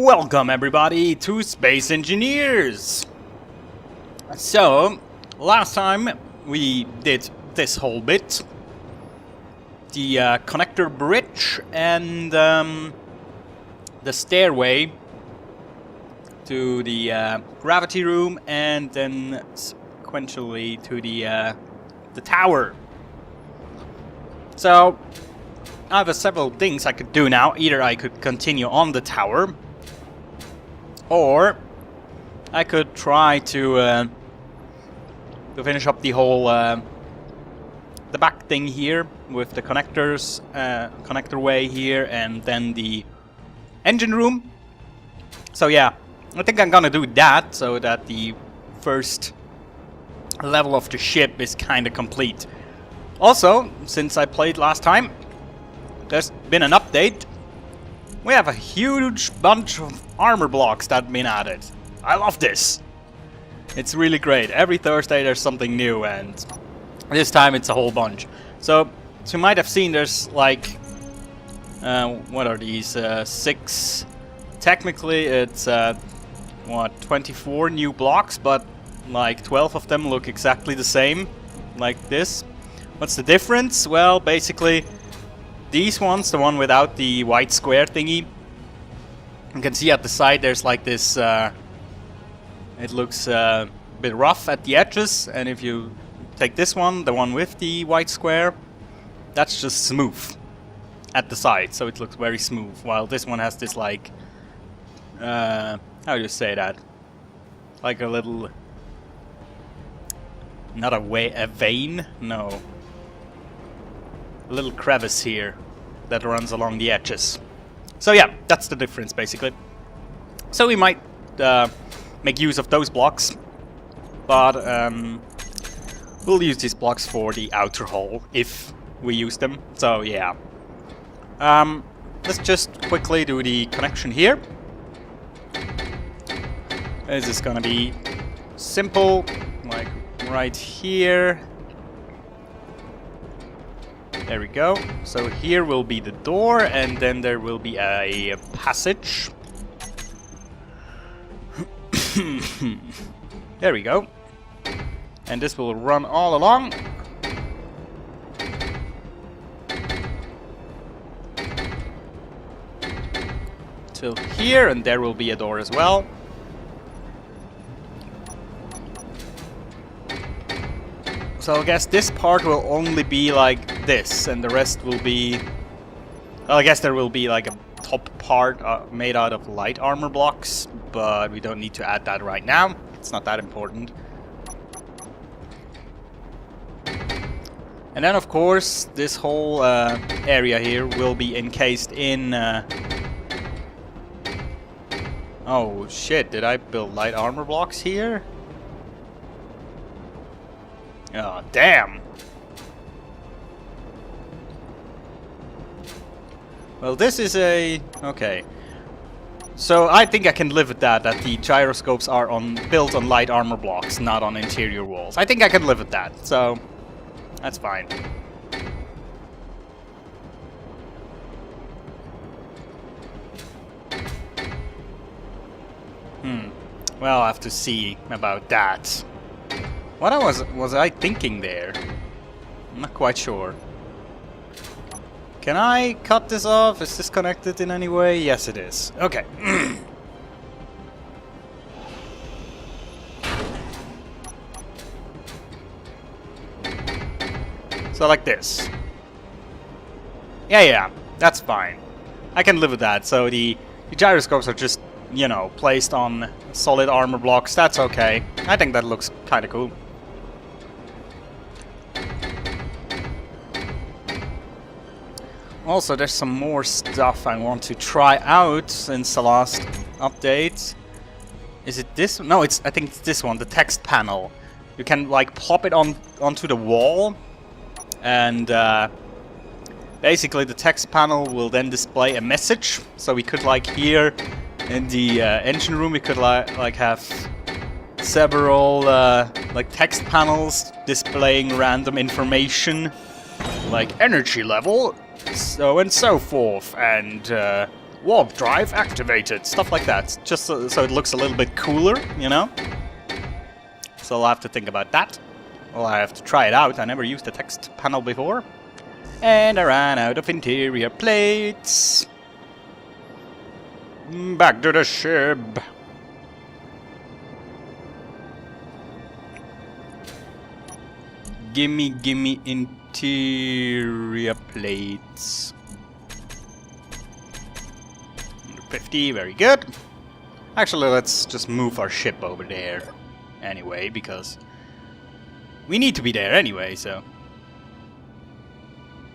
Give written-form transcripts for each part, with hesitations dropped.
Welcome everybody to Space Engineers! So, last time we did this whole bit. The connector bridge and the stairway to the gravity room, and then sequentially to the tower. So, I have several things I could do now. Either I could continue on the tower, or I could try to finish up the whole the back thing here with the connectors, connector way here, and then the engine room. So yeah, I think I'm gonna do that so that the first level of the ship is kind of complete. Also, since I played last time, there's been an update. We have a huge bunch of armor blocks that have been added. I love this. It's really great. Every Thursday there's something new, and this time it's a whole bunch. So you might have seen there's like, what are these? 6. Technically it's, what, 24 new blocks, but like 12 of them look exactly the same, like this. What's the difference? Well, basically, these ones, the one without the white square thingy, you can see at the side there's like this, it looks a bit rough at the edges, and if you take this one, the one with the white square, that's just smooth at the side, so it looks very smooth, while this one has this like, how do you say that? Like a little, not a vein? No. A little crevice here that runs along the edges. So yeah, that's the difference basically. So we might make use of those blocks, but we'll use these blocks for the outer hull if we use them. So yeah, let's just quickly do the connection here. This is gonna be simple, like right here. There we go. So here will be the door, and then there will be a passage. There we go. And this will run all along. Till here, and there will be a door as well. So I guess this part will only be like this, and the rest will be... Well, I guess there will be like a top part made out of light armor blocks, but we don't need to add that right now. It's not that important. And then of course, this whole area here will be encased in... Oh shit, did I build light armor blocks here? Oh, damn! Well, this is a... Okay. So, I think I can live with that the gyroscopes are built on light armor blocks, not on interior walls. I think I can live with that, so... That's fine. Well, I'll have to see about that. What was I thinking there? I'm not quite sure. Can I cut this off? Is this connected in any way? Yes, it is. Okay. So like this. Yeah, that's fine. I can live with that. So the gyroscopes are just, you know, placed on solid armor blocks. That's okay. I think that looks kind of cool. Also, there's some more stuff I want to try out since the last update. Is it this? No, I think it's this one, the text panel. You can like plop it onto the wall, and basically the text panel will then display a message. So we could like here in the engine room, we could like have several like text panels displaying random information, like energy level, so and so forth, and Warp drive activated, stuff like that. Just so it looks a little bit cooler, you know? So I'll have to think about that. Well, I have to try it out. I never used the text panel before. And I ran out of interior plates. Back to the ship. Gimme interior plates. 150, very good. Actually, let's just move our ship over there anyway, because we need to be there anyway, so.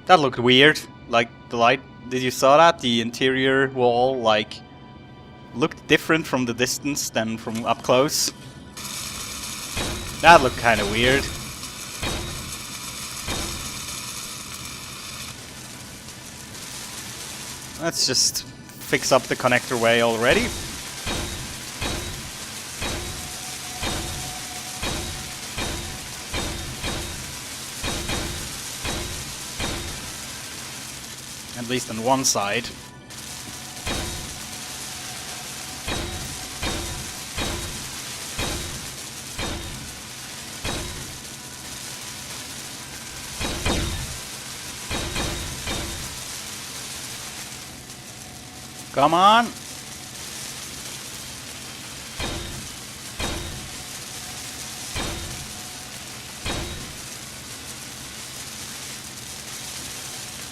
That looked weird. Like, the light, did you saw that? The interior wall, like, looked different from the distance than from up close. That looked kind of weird. Let's just fix up the connector way already. At least on one side. Come on.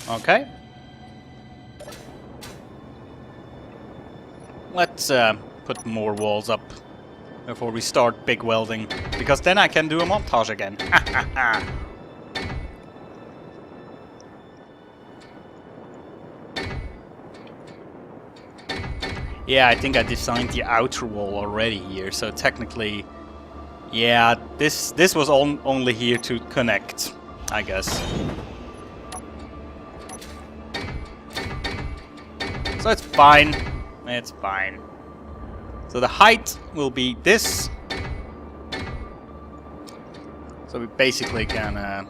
Okay. Let's put more walls up before we start big welding, because then I can do a montage again. Yeah, I think I designed the outer wall already here, so technically, yeah, this was only here to connect, I guess. So it's fine. It's fine. So the height will be this. So we basically can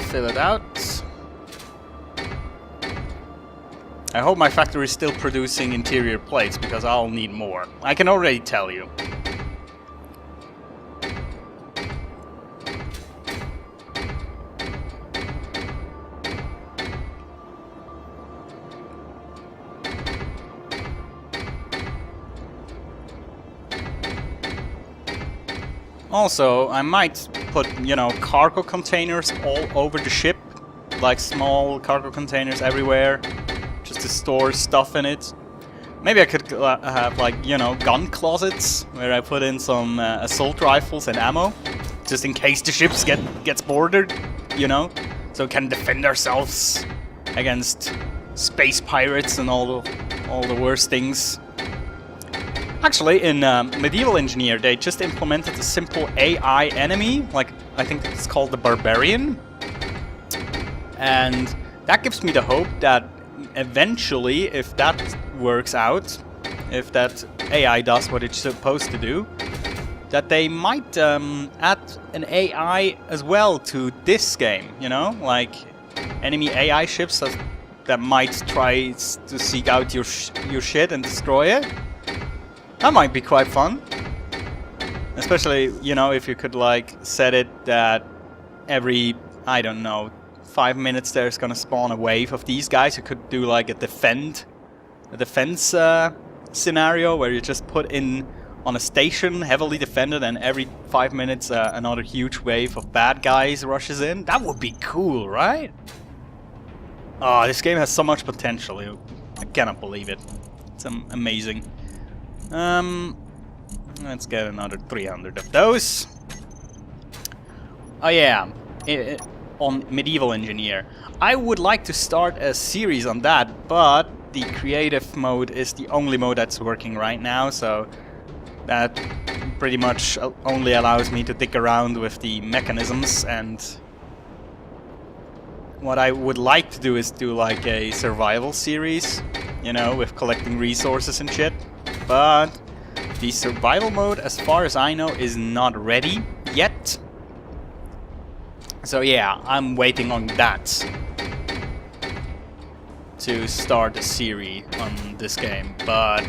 fill it out. I hope my factory is still producing interior plates, because I'll need more. I can already tell you. Also, I might put, you know, cargo containers all over the ship. Like small cargo containers everywhere. Just to store stuff in it. Maybe I could have, like, you know, gun closets where I put in some assault rifles and ammo, just in case the ships gets boarded, you know, so we can defend ourselves against space pirates and all the worst things. Actually, in Medieval Engineer, they just implemented a simple AI enemy, like I think it's called the Barbarian, and that gives me the hope that eventually, if that works out, if that AI does what it's supposed to do, that they might add an AI as well to this game, you know? Like, enemy AI ships that might try to seek out your shit and destroy it. That might be quite fun. Especially, you know, if you could, like, set it that every, I don't know, 5 minutes there's gonna spawn a wave of these guys. You could do like a defense scenario where you just put in on a station heavily defended, and every 5 minutes another huge wave of bad guys rushes in. That would be cool, right? Oh, this game has so much potential. I cannot believe it. It's amazing. Let's get another 300 of those. Oh yeah. On Medieval Engineer. I would like to start a series on that, but the creative mode is the only mode that's working right now, so that pretty much only allows me to dick around with the mechanisms, and what I would like to do is do like a survival series, you know, with collecting resources and shit, but the survival mode, as far as I know, is not ready yet. So yeah, I'm waiting on that to start a series on this game, but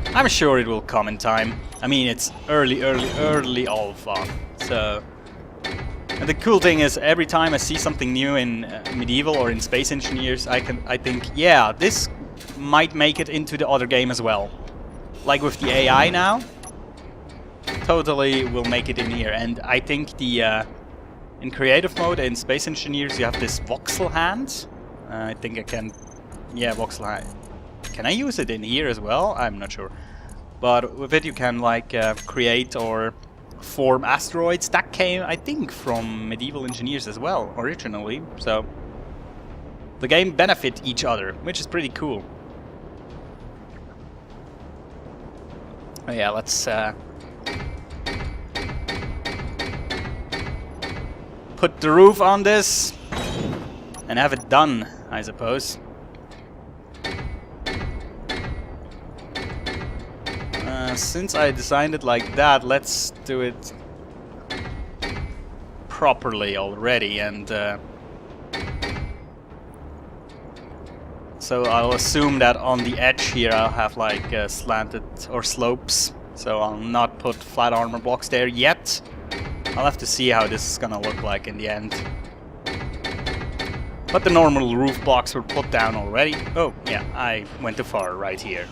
I'm sure it will come in time. I mean, it's early alpha, so... And the cool thing is, every time I see something new in Medieval or in Space Engineers, I think, yeah, this might make it into the other game as well. Like with the AI now, totally will make it in here. And I think the in creative mode in Space Engineers you have this voxel hand. I think I can, yeah, voxel hand. Can I use it in here as well? I'm not sure. But with it you can like create or form asteroids. That came, I think, from Medieval Engineers as well, originally. So the game benefit each other, which is pretty cool. Oh yeah, let's put the roof on this and have it done, I suppose. Since I designed it like that, let's do it properly already, and so I'll assume that on the edge here I'll have like slanted or slopes, so I'll not put flat armor blocks there yet. I'll have to see how this is gonna look like in the end. But the normal roof blocks were put down already. Oh yeah, I went too far right here.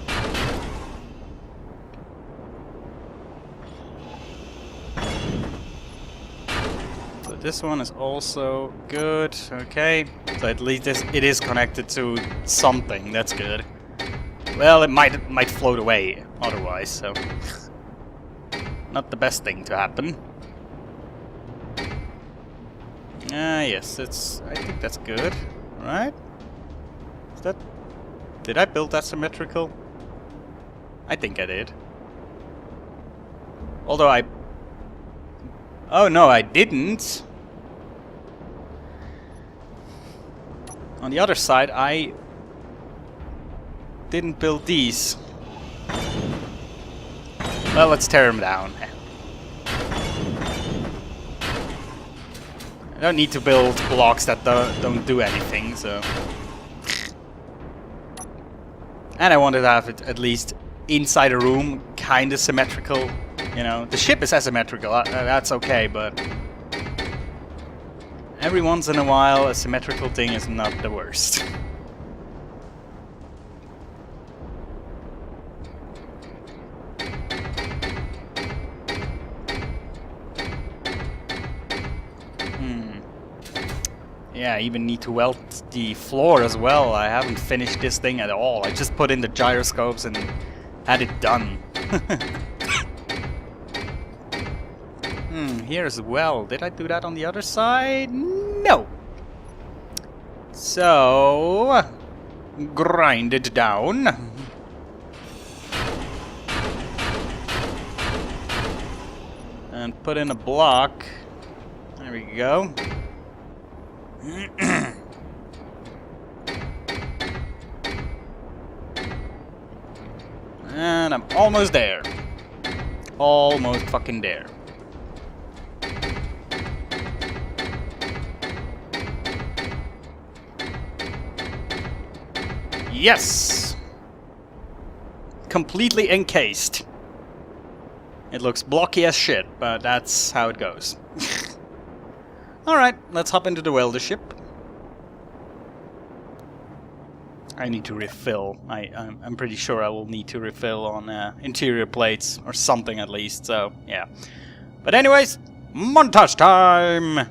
This one is also good. Okay, so at least it is connected to something. That's good. Well, it might float away otherwise, so not the best thing to happen. Yes, I think that's good, right? Is that? Did I build that symmetrical? I think I did. Although I. Oh no, I didn't. On the other side, I didn't build these. Well, let's tear them down. I don't need to build blocks that don't do anything, so... And I wanted to have it at least inside a room, kind of symmetrical. You know, the ship is asymmetrical, that's okay, but... Every once in a while, a symmetrical thing is not the worst. Yeah, I even need to weld the floor as well. I haven't finished this thing at all. I just put in the gyroscopes and had it done. Here as well. Did I do that on the other side? No! So... grind it down. And put in a block. There we go. And I'm almost there. Almost fucking there. Yes! Completely encased. It looks blocky as shit, but that's how it goes. Alright, let's hop into the welder ship. I need to refill. I'm pretty sure I will need to refill on interior plates or something at least, so yeah. But anyways, montage time!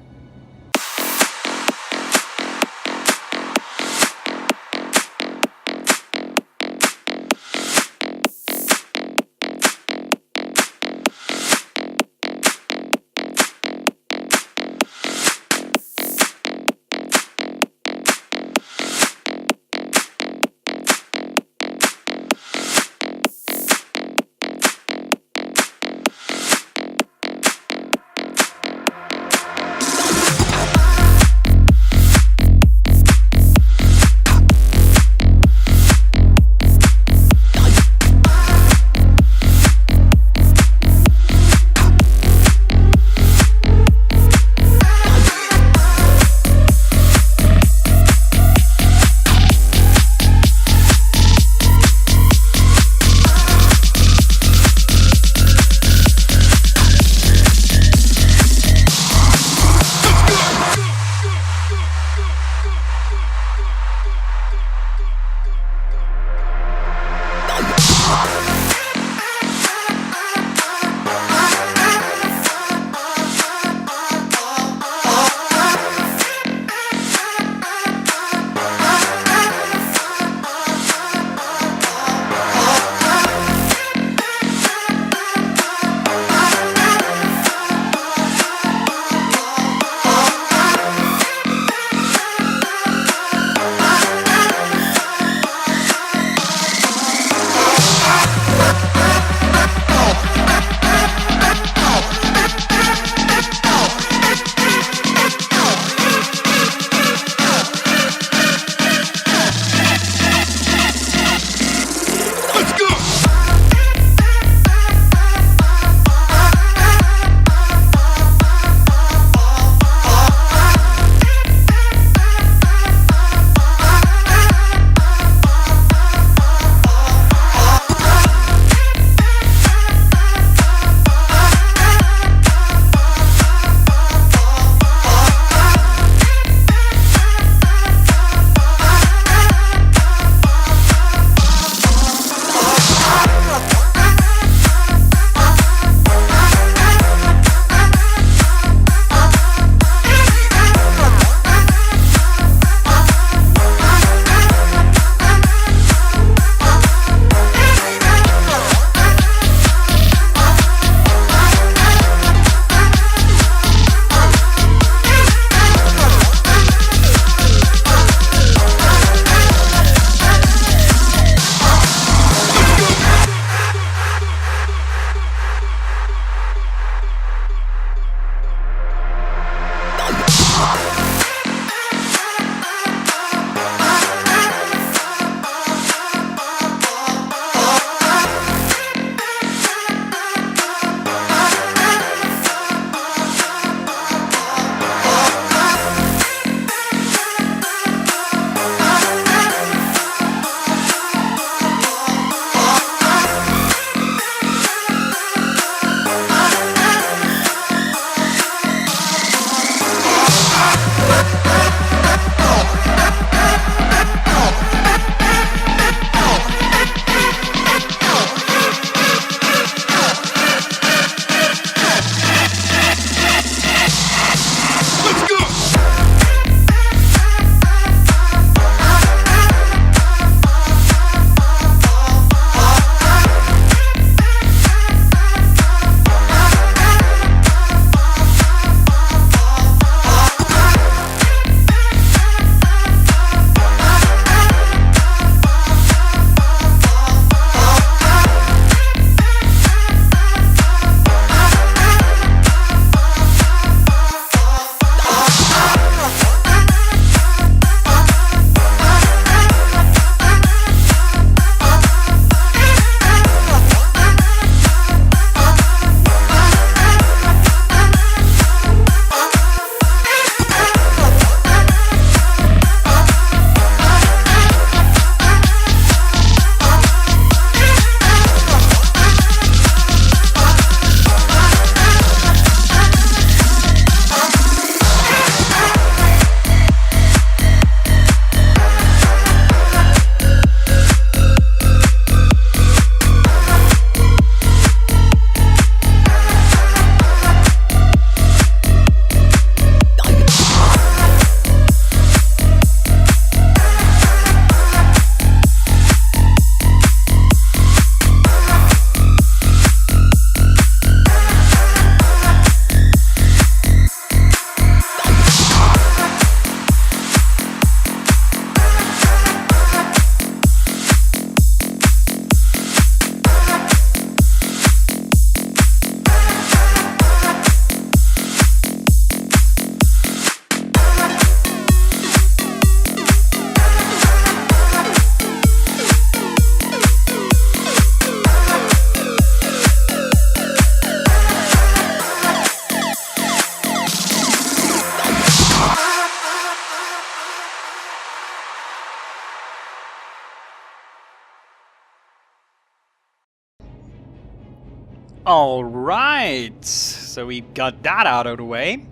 Alright, so we got that out of the way.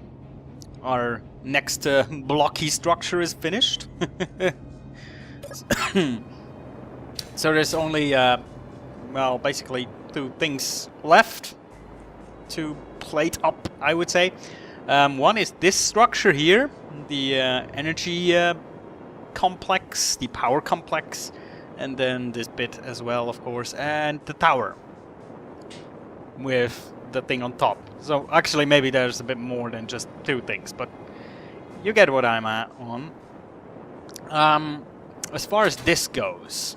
Our next blocky structure is finished. So there's only, well, basically 2 things left to plate up, I would say. One is this structure here, the energy complex, the power complex, and then this bit as well, of course, and the tower with the thing on top. So actually maybe there's a bit more than just 2 things, but you get what I'm at on. As far as this goes,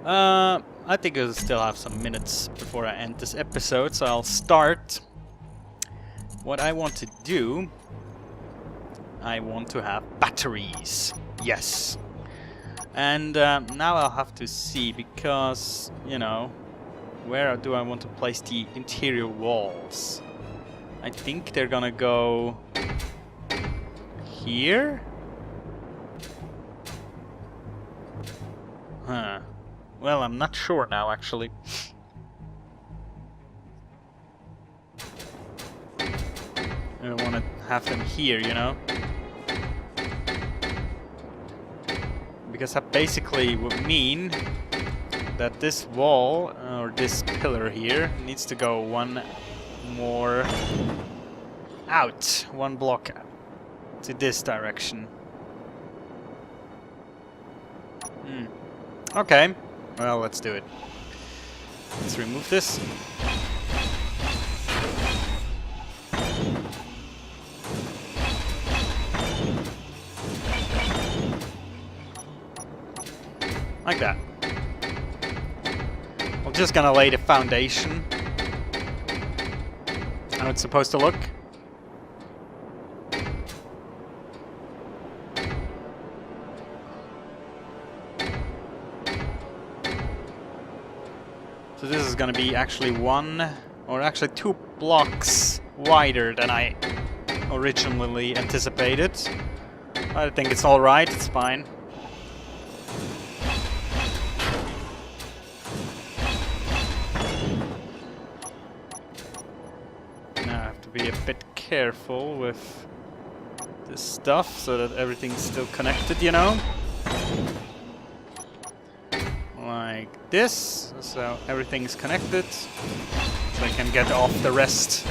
I think I'll still have some minutes before I end this episode, so I'll start. What I want to do, I want to have batteries. Yes. And now I'll have to see, because, you know, where do I want to place the interior walls? I think they're gonna go here. Huh. Well, I'm not sure now, actually. I don't want to have them here, you know? Because that basically would mean that this wall, or this pillar here, needs to go one more out. 1 block to this direction. Okay. Well, let's do it. Let's remove this. Like that. I'm just gonna lay the foundation. How it's supposed to look. So this is gonna be actually 1, or actually 2 blocks wider than I originally anticipated. I think it's alright, it's fine. Now I have to be a bit careful with this stuff so that everything's still connected, you know? Like this, so everything's connected, so I can get off the rest.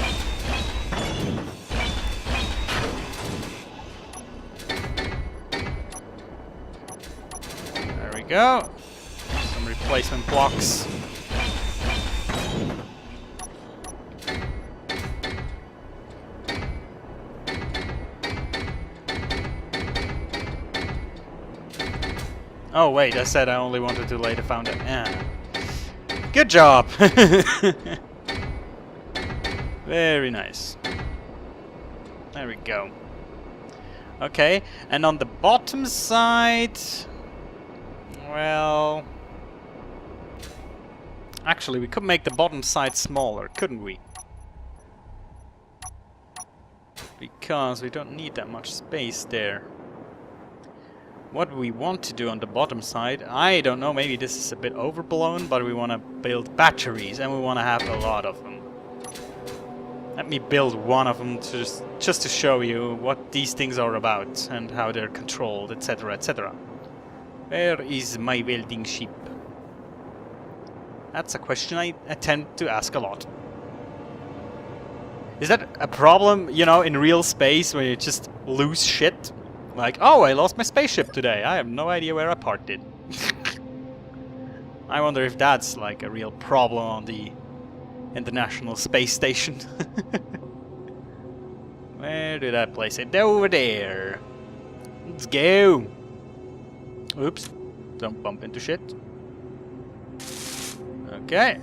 There we go. Some replacement blocks. Oh wait, I said I only wanted to lay the foundation. Yeah. Good job! Very nice. There we go. Okay, and on the bottom side... Well... Actually, we could make the bottom side smaller, couldn't we? Because we don't need that much space there. What we want to do on the bottom side, I don't know, maybe this is a bit overblown, but we want to build batteries, and we want to have a lot of them. Let me build one of them to just to show you what these things are about, and how they're controlled, etc, etc. Where is my welding ship? That's a question I tend to ask a lot. Is that a problem, you know, in real space, where you just lose shit? Like, oh, I lost my spaceship today. I have no idea where I parked it. I wonder if that's like a real problem on the International Space Station. Where did I place it? Over there. Let's go. Oops. Don't bump into shit. Okay.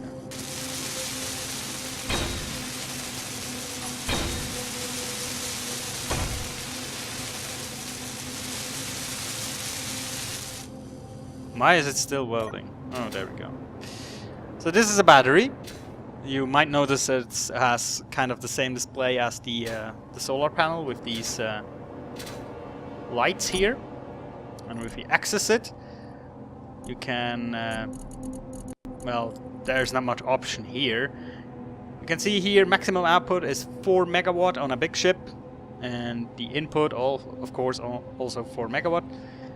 Why is it still welding? Oh, there we go. So this is a battery. You might notice that it has kind of the same display as the solar panel with these lights here. And if you access it, you can well, there's not much option here. You can see here maximum output is 4 megawatt on a big ship, and the input, of course, also 4 megawatt,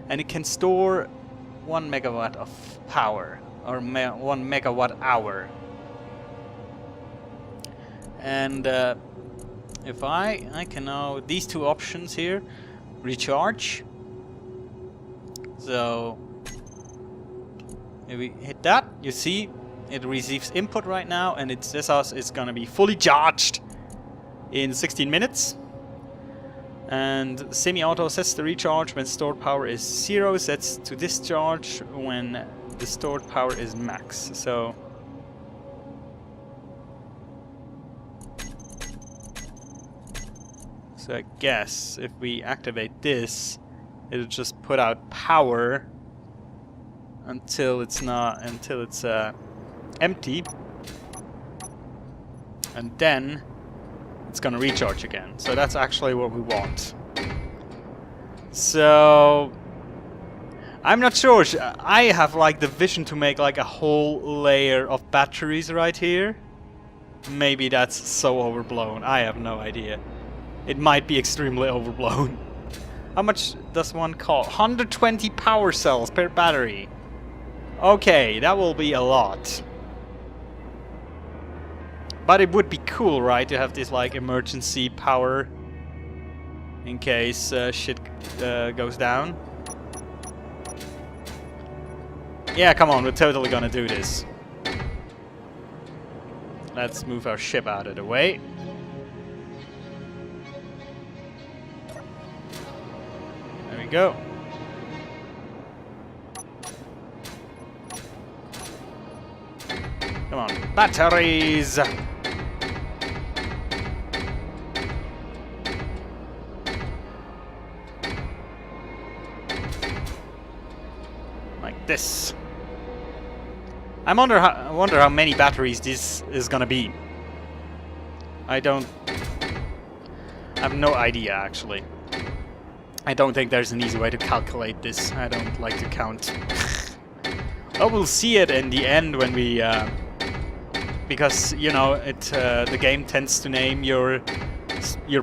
and it can store 1 megawatt of power, or 1 megawatt hour. And if I can now, these two options here, recharge. So if we hit that, you see it receives input right now, and this house is gonna be fully charged in 16 minutes. And semi-auto sets the recharge when stored power is 0, sets to discharge when the stored power is max. So I guess if we activate this, it'll just put out power until it's empty, and then it's gonna recharge again. So that's actually what we want. So I'm not sure. I have like the vision to make like a whole layer of batteries right here. Maybe that's so overblown. I have no idea. It might be extremely overblown. How much does one cost? 120 power cells per battery. Okay, that will be a lot. But it would be cool, right, to have this like emergency power in case shit goes down. Yeah, come on, we're totally gonna do this. Let's move our ship out of the way. There we go. Come on, batteries! Like this. I wonder how many batteries this is gonna be. I have no idea, actually. I don't think there's an easy way to calculate this. I don't like to count. Oh, we'll see it in the end when we, because you know the game tends to name your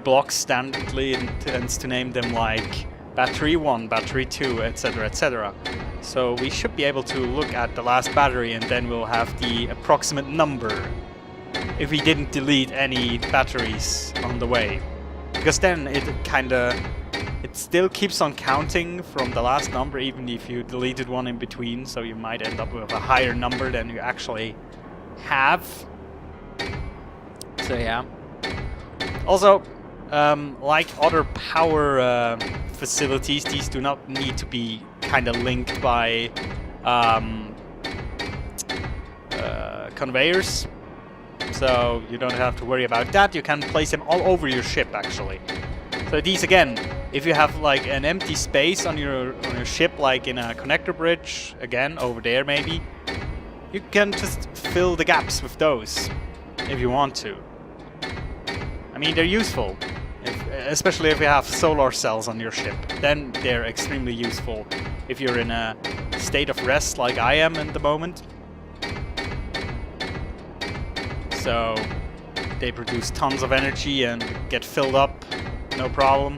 blocks standardly, and tends to name them like battery 1, battery 2, etc., etc. So we should be able to look at the last battery, and then we'll have the approximate number if we didn't delete any batteries on the way, because then it still keeps on counting from the last number, even if you deleted one in between, so you might end up with a higher number than you actually have. So yeah. Also, like other power facilities, these do not need to be kind of linked by conveyors. So you don't have to worry about that. You can place them all over your ship, actually. So these, again, if you have like an empty space on your ship, like in a connector bridge, again, over there maybe, you can just fill the gaps with those, if you want to. I mean, they're useful, especially if you have solar cells on your ship. Then they're extremely useful if you're in a state of rest like I am at the moment. So they produce tons of energy and get filled up, no problem.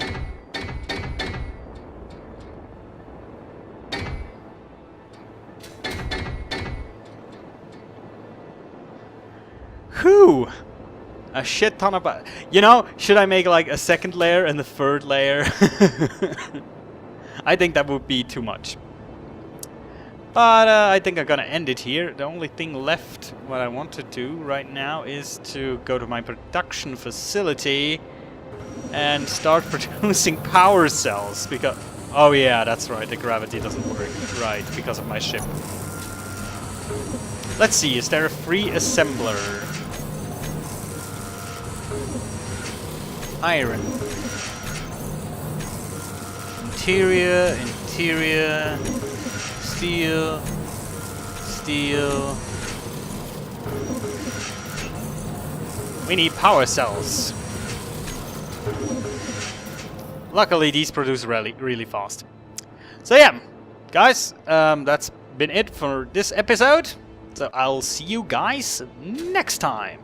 Whew! A shit ton of... You know, should I make like a second layer and a third layer? I think that would be too much. But I think I'm gonna end it here. The only thing left, what I want to do right now, is to go to my production facility and start producing power cells. Because... Oh yeah, that's right, the gravity doesn't work. Right, because of my ship. Let's see, is there a free assembler? Iron. Interior, interior, steel, steel. We need power cells. Luckily, these produce really fast. So yeah, guys, that's been it for this episode. So I'll see you guys next time.